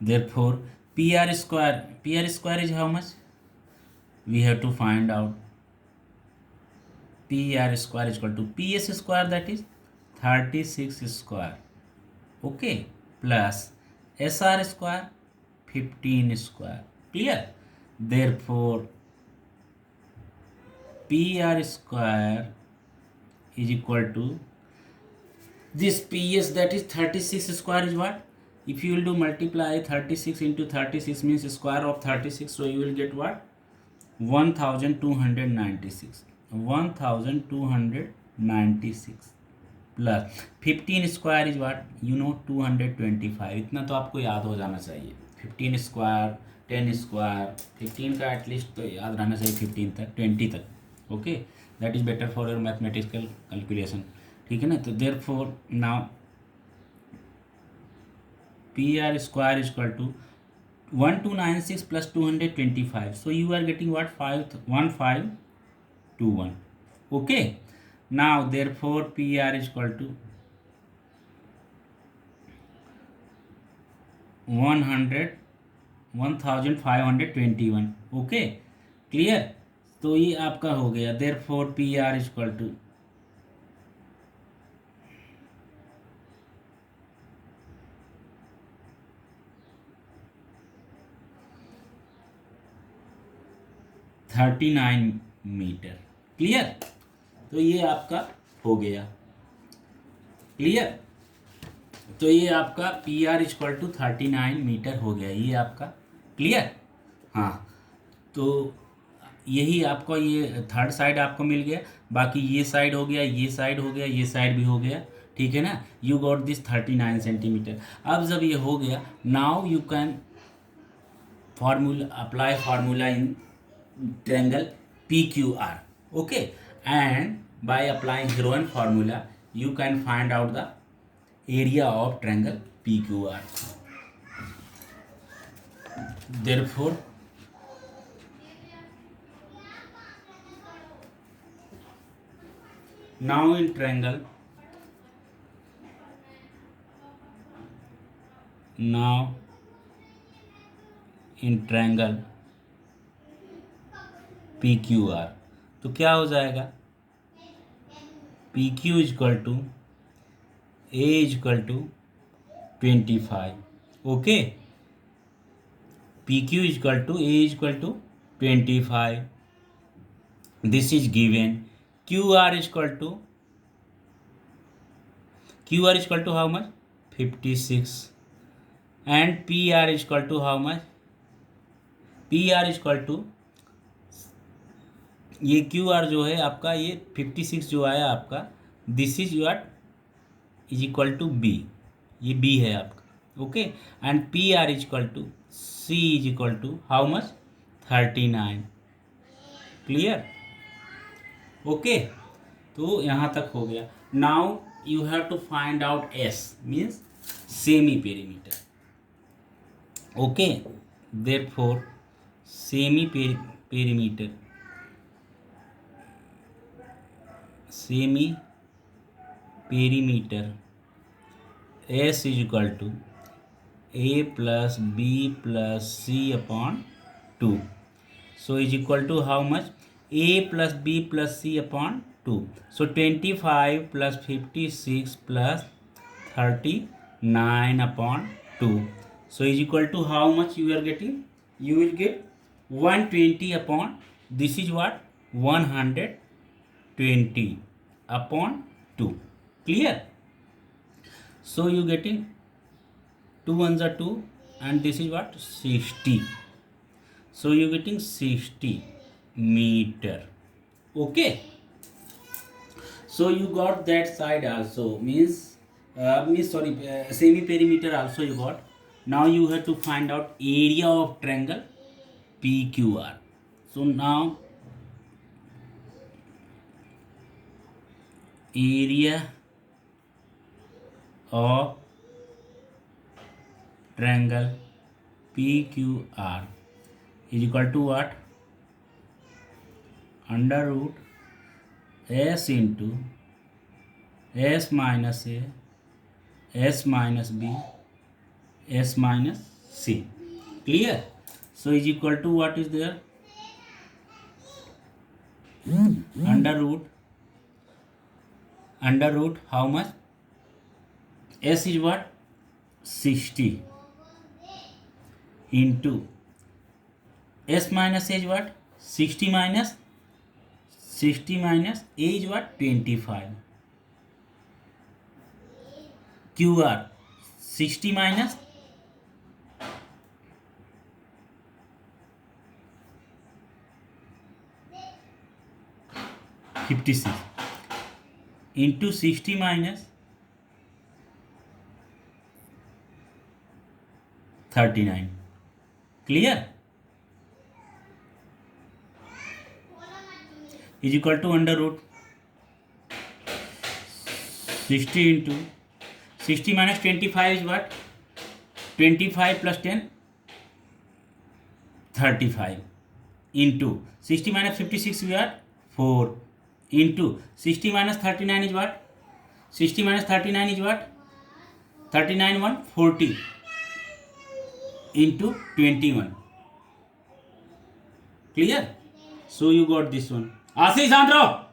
Therefore, PR square is how much? We have to find out. PR square is equal to PS square, that is 36 square. Okay, plus SR square 15 square. Clear? Therefore, PR square is equal to this PS, that is 36 square is what? If you will do multiply 36 into 36 means square of 36, so you will get what? 1296. 1296 plus 15 square is what, you know 225. इतना तो आपको याद हो जाना चाहिए. 15 square, 10 square, 15 का at least तो याद रहना चाहिए, 15 तक, 20 तक. Okay, that is better for your mathematical calculation. ठीक है ना. तो therefore now P R square is equal to 1296 plus 225. So you are getting what? 1521. Okay. Now therefore PR is equal to 1521. Okay. Clear? तो ये आपका हो गया. Therefore PR is equal to 39 metre. Clear? तो ये आपका हो गया. क्लियर? तो ये आपका P R equal to 39 metre हो गया. ये आपका क्लियर. हाँ, तो यही आपको ये थर्ड साइड आपको मिल गया. बाकी ये साइड हो गया, ये साइड हो गया, ये साइड भी हो गया. ठीक है ना. You got this 39 centimetre. अब जब ये हो गया, now you can apply formula in triangle PQR. Okay, and by applying Heroin formula you can find out the area of triangle PQR. Therefore now in triangle PQR, तो क्या हो जाएगा? PQ is equal to A is equal to 25. Okay, PQ is equal to A is equal to 25. This is given. QR is equal to how much? 56. And PR is equal to how much? PR is equal to, ये QR जो है आपका, ये 56 जो आया आपका, this is what is equal to B. ये B है आपका. Okay, and PR is equal to C is equal to how much? 39. Clear? Okay, तो यहाँ तक हो गया. Now you have to find out S means semi perimeter. Okay, therefore semi perimeter, S is equal to A plus B plus C upon 2. So is equal to how much? A plus B plus C upon 2. So 25 plus 56 plus 39 upon 2. So is equal to how much you are getting? You will get 120 upon, this is what? 120 upon 2. Clear? So you getting 2 ones are 2 and this is what? 60. So you getting 60 meter. Okay, so you got that side also, means semi perimeter also you got. Now you have to find out area of triangle PQR. So now area of triangle PQR is equal to what? Under root S into S minus A, S minus B, S minus C. Clear? So is equal to what is there? Under root how much? S is what? 60 into S minus A is what? 60 minus A is what? 25. QR 60 minus 56 into 60 minus 39. Clear? Is equal to under root 60 into 60 minus 25 is what? 25 plus 10 35 into 60 minus 56 is what? 4 into 60 minus 39 is what? 60 minus 39 is what? 39 1 40 into 21. Clear? So you got this one. Ashish Andro.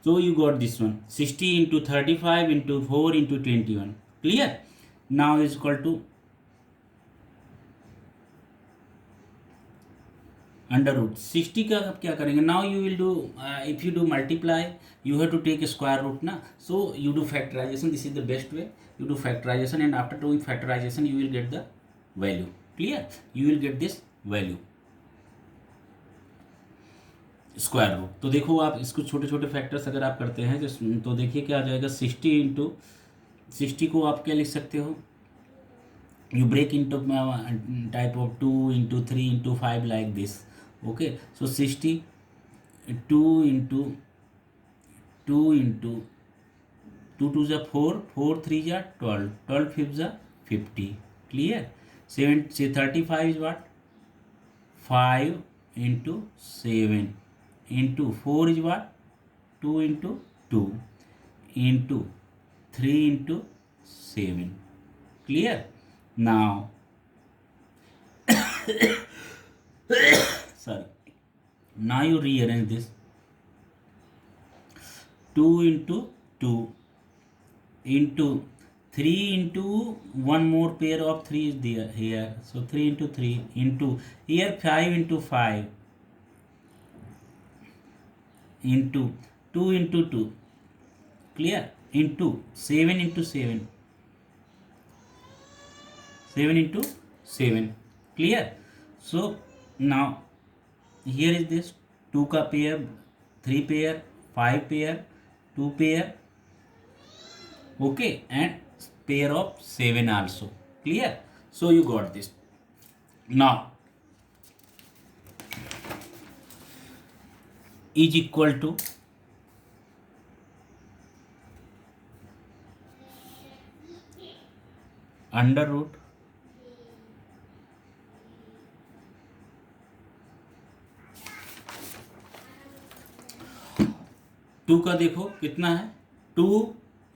So you got this one. 60 into 35 into 4 into 21. Clear? Now is equal to under root 60 का अब क्या करेंगे. Now you will do if you do multiply you have to take square root ना. So you do factorisation. This is the best way. You do factorisation and after doing factorisation you will get the value. Clear? You will get this value square root. तो देखो आप इसको छोटे छोटे factors अगर आप करते हैं तो देखिए क्या आ जाएगा. 60 इंटू 60 को आप क्या लिख सकते हो. You break into type of 2 into 3 into 5 like this. Okay, so 60 2 into 2 into 2 2 is 4 4 3 is 12 12 5 is 50. Clear? 35 is what? 5 into 7 into 4 is what? 2 into 2 into 3 into 7. Clear? Now sorry, now you rearrange this. 2 into 2 into 3 into one more pair of 3 is there here, so 3 into 3 into here 5 into 5 into 2 into 2. Clear? Into 7 into 7 7 into 7. Clear? So now here is this 2 का pair 3 pair 5 pair 2 pair. Okay, and pair of 7 also. Clear? So you got this. Now is equal to under root 2 का देखो कितना है. 2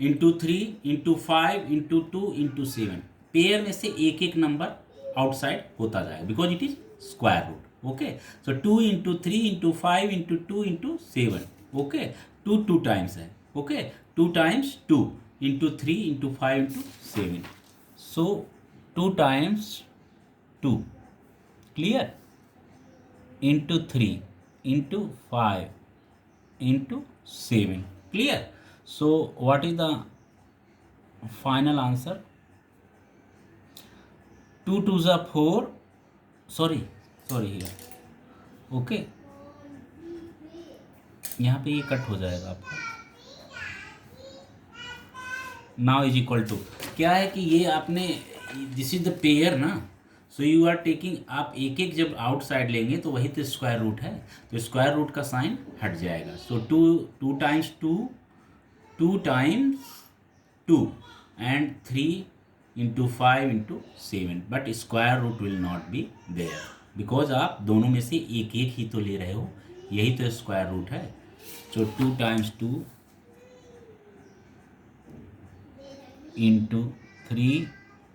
into 3 into 5 into 2 into 7. Pair में से एक एक number outside होता जाएगा because it is square root. Okay, so 2 into 3 into 5 into 2 into 7. Okay, 2 2 times है. Okay, 2 times 2 into 3 into 5 into 7. So 2 times 2. Clear? Into 3 into 5 into 7. Clear? So what is the final answer? 2 2s are 4. sorry here. Okay, यहाँ पे ये cut हो जाएगा आपका. Now is equal to क्या है कि ये आपने दिस इज द पेयर ना. सो यू आर टेकिंग आप एक एक जब आउटसाइड लेंगे तो वही तो स्क्वायर रूट है. तो स्क्वायर रूट का साइन हट जाएगा. So 2 times 2 times 2 and 3 into 5 into 7. But square root will not be there because आप दोनों में से एक एक ही तो ले रहे हो. यही तो स्क्वायर रूट है. सो 2 times 2 into 3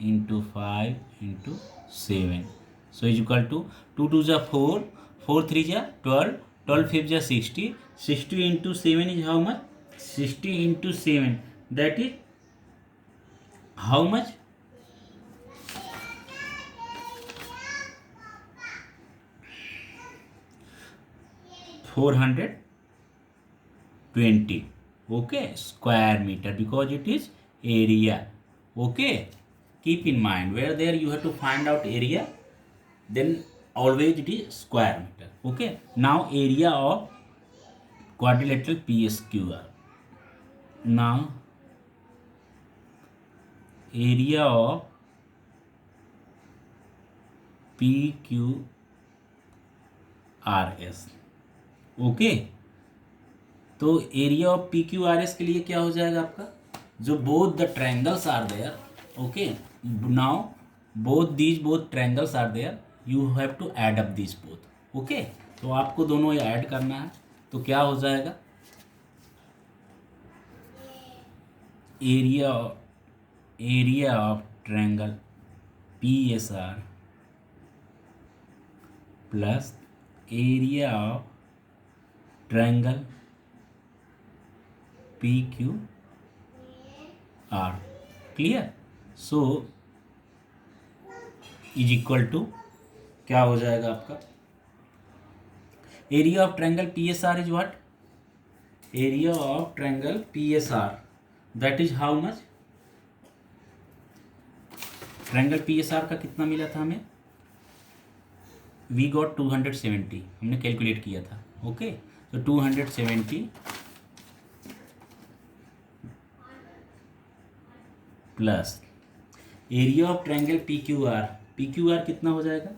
into 5 into 7. So is equal to 2 2 is 4, 4 3 is 12, 12 5 is 60, 60 into 7 is how much? 60 into 7, that is how much? 420, okay, square meter, because it is area. Okay, keep in mind where there you have to find out area, then always it is square meter. Okay, now area of quadrilateral PSQR. Now area of PQRS. Okay, तो area of PQRS के लिए क्या हो जाएगा आपका, जो both the triangles are there, okay, now both triangles are there, you have to add up this both. Okay, तो आपको दोनों ये ऐड करना है, तो क्या हो जाएगा, area of triangle PSR plus area of triangle PQR. Clear? So is equal to क्या हो जाएगा आपका, area of triangle PSR is what, area of triangle PSR, that is how much, triangle PSR का कितना मिला था हमें, वी गॉट 270, हमने कैलकुलेट किया था. ओके, तो 270 plus area of triangle PQR, PQR कितना हो जाएगा,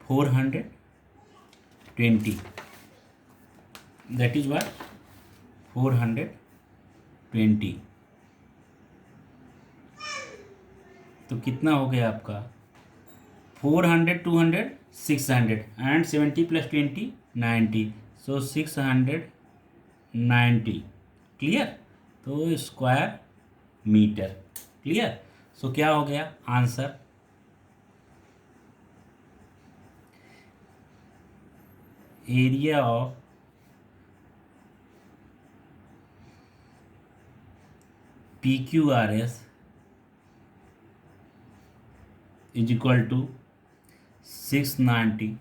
420, दैट इज व्हाट, 420. तो कितना हो गया आपका, 400 200 600 एंड 70 प्लस 20 90, सो 690. क्लियर? तो स्क्वायर मीटर. क्लियर? सो क्या हो गया answer, area of PQRS is equal to 690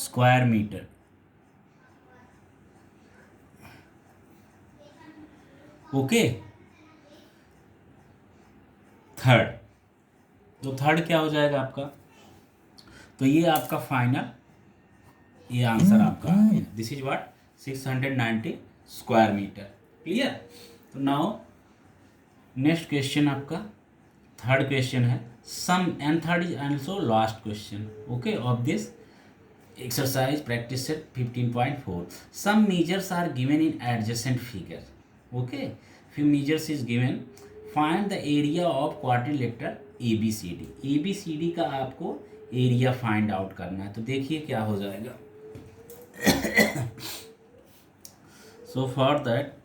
square metre. Okay, third, तो थर्ड क्या हो जाएगा आपका, तो ये आपका फाइनल, ये आंसर आपका, this is what, 690 square metre. Clear? तो नाउ नेक्स्ट क्वेश्चन आपका थर्ड क्वेश्चन है, sum, and third is also last question, okay, of this exercise practice set 15.4. Some measures are given in adjacent figure. Okay, few measures is given. Find the area of quadrilateral ABCD. ABCD का आपको area find out करना है, तो देखिए क्या हो जाएगा. So for that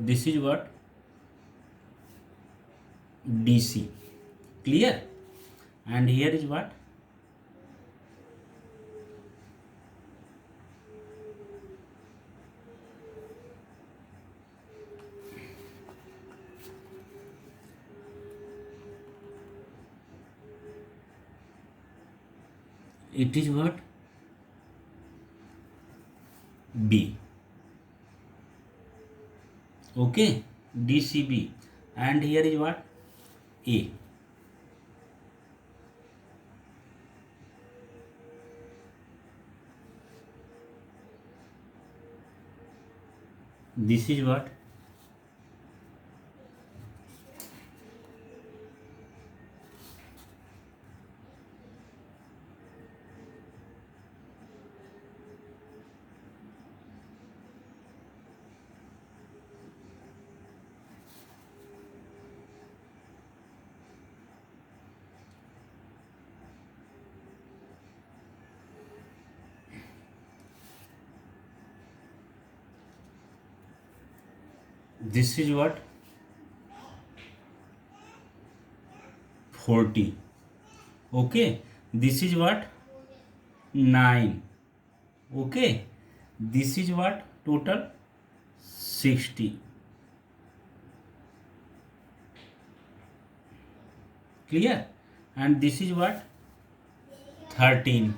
this is what, DC. Clear? And here is what, it is what, B. Okay, DCB, and here is what, A. This is what, this is what 40. Okay, this is what 9. Okay, this is what total 60. Clear? And this is what 13.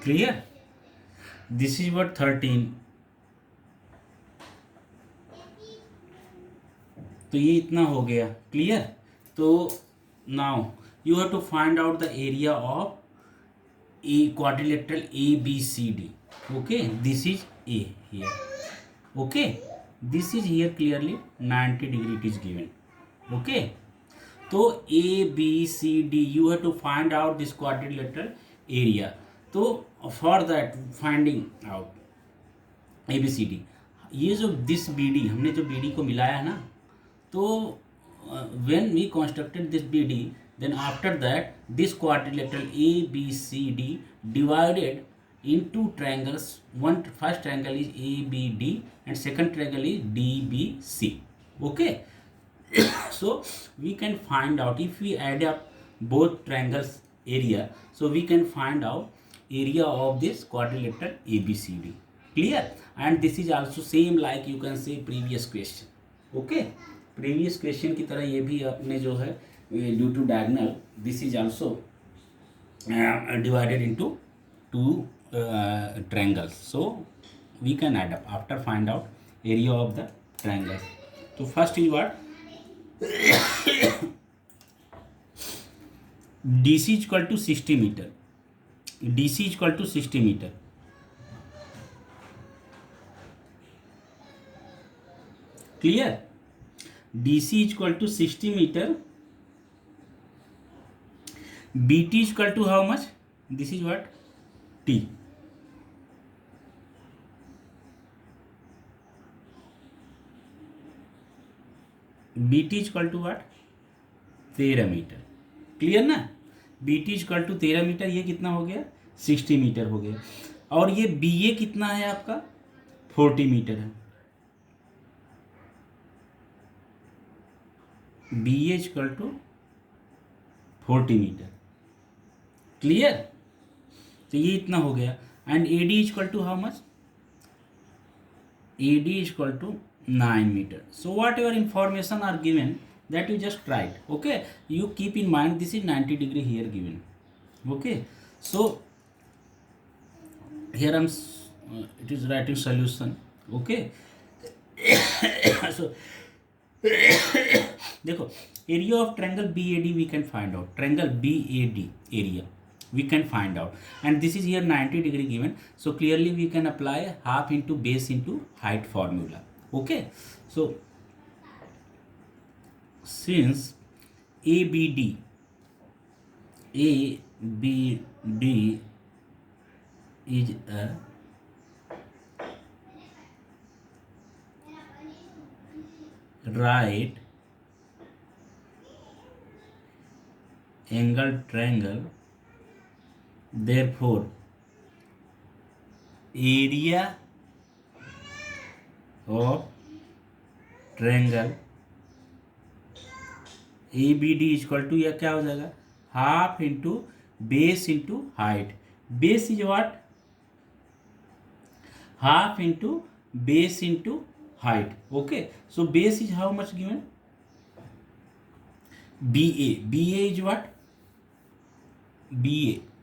Clear? This is what 13. तो ये इतना हो गया. Clear? तो now you have to find out the area of a quadrilateral ABCD. Okay, this is A here. Okay, this is here clearly 90 degree it is given. Okay, तो ABCD you have to find out this quadrilateral area. तो for that finding out ABCD, ये जो this BD हमने जो BD को मिलाया है ना, तो when we constructed this BD, then after that this quadrilateral ABCD divided into triangles. One first triangle is ABD and second triangle is DBC. Okay. So we can find out if we add up both triangles area, so we can find out area of this quadrilateral ABCD. Clear? And this is also same like you can say previous question. Okay, previous question की तरह ये भी अपने जो है due to diagonal this is also divided into two triangles, so we can add up after find out area of the triangle. So first is what DC is equal to 60 meter. DC is equal to 60 meter. Clear? DC is equal to 60 meter. BT is equal to how much? This is what? T. BT is equal to what? 13 metre. Clear ना? BT is equal to 13 metre. ये कितना हो गया? 60 metre हो गया. और ये BA कितना है आपका? 40 मीटर है. BA is equal to 40 metre. Clear? तो ये इतना हो गया. And AD is equal to how much? AD is equal to 9 meter. So whatever information are given that you just write. Okay, you keep in mind this is 90 degree here given. Okay, so here I'm it is writing solution. Okay. So देखो area of triangle BAD we can find out. Triangle BAD area we can find out, and this is here 90 degree given, so clearly we can apply half into base into height formula. Okay, so since ABD is a right angle triangle, therefore area of triangle ABD is equal to, यह क्या हो जाएगा? Half into base into height. Base is what? Half into base into height. Okay, so base is how much given? BA is what? BA